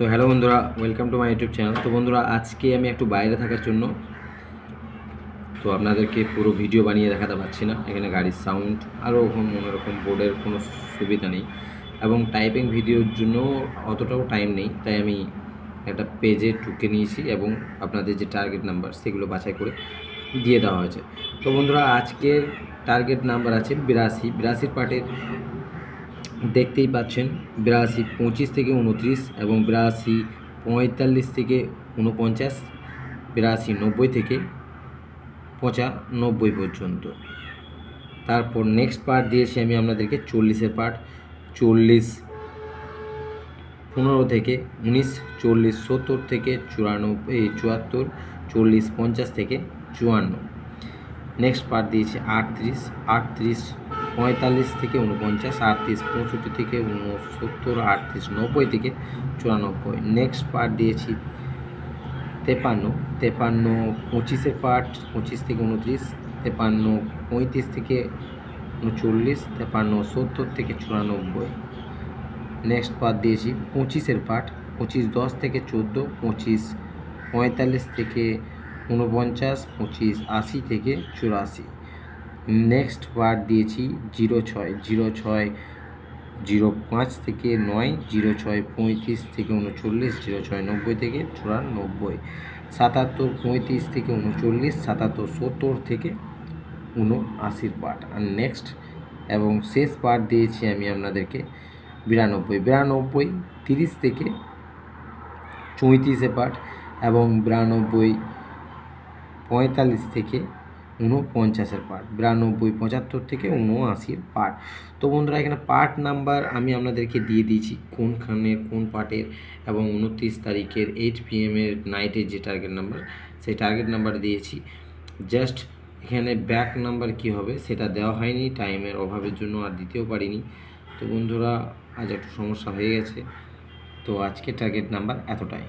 তো হ্যালো বন্ধুরা, welcome to my YouTube channel. তো বন্ধুরা, আজকে আমি একটু বাইরে থাকার জন্য তো আপনাদেরকে পুরো ভিডিও বানিয়ে দেখাতে পারছি না। এখানে গাড়ির সাউন্ড আরও অন্যরকম বোর্ডের কোনো সুবিধা নেই, এবং টাইপিং ভিডিওর জন্য অতটাও টাইম নেই, তাই আমি একটা পেজে ঢুকে নিয়েছি এবং আপনাদের যে টার্গেট নাম্বার সেগুলো বাছাই করে দিয়ে দেওয়া হয়েছে। তো বন্ধুরা, আজকের টার্গেট নাম্বার আছে 82 পার্টের দেখতেই পাচ্ছেন। 82, 25 থেকে 29 এবং 82, 45 থেকে 49, 82, 90 থেকে 95 পর্যন্ত। তারপর নেক্সট পার্ট দিয়েছি আমি আপনাদেরকে 40-এর পার্ট। 40, 15 থেকে 19, 40, 70 থেকে 74, 40, 50 থেকে 54। নেক্সট পার্ট দিয়েছি 38, 45 থেকে 49, 38, 65 থেকে 69, 38, 90 থেকে 94। নেক্সট পার্ট দিয়েছি 53, 25-এর পার্ট, 25 থেকে 29, 53, 35 থেকে 39, 53, 70 থেকে 94। নেক্সট পার্ট দিয়েছি 25-এর পার্ট, 25, 10 থেকে 14, 25, 45 থেকে 49, 25, 80 থেকে 84। নেক্সট পার্ট দিয়েছি 06, 05 থেকে 9, 06, 35 থেকে 39, 06, 90 থেকে 94, 77, 35 থেকে 39, 77, 70 থেকে 79 পার্ট। আর নেক্সট এবং শেষ পার্ট দিয়েছি আমি আপনাদেরকে 92, 30 থেকে 34 পার্ট এবং 92, 45 থেকে 49 পার্ট, 92, 75 থেকে 79 পার্ট। তো বন্ধুরা, এখানে পার্ট নাম্বার আমি আপনাদেরকে দিয়ে দিয়েছি কোনখানের কোন পার্টের, এবং 29 তারিখের 8 PM নাইটের যে টার্গেট নাম্বার, সেই টার্গেট নাম্বার দিয়েছি। জাস্ট এখানে ব্যাক নাম্বার কি হবে সেটা দেওয়া হয়নি, টাইমের অভাবের জন্য আর দিতেও পারিনি। তো বন্ধুরা, আজ একটু সমস্যা হয়ে গেছে। তো আজকে টার্গেট নাম্বার এতটাই।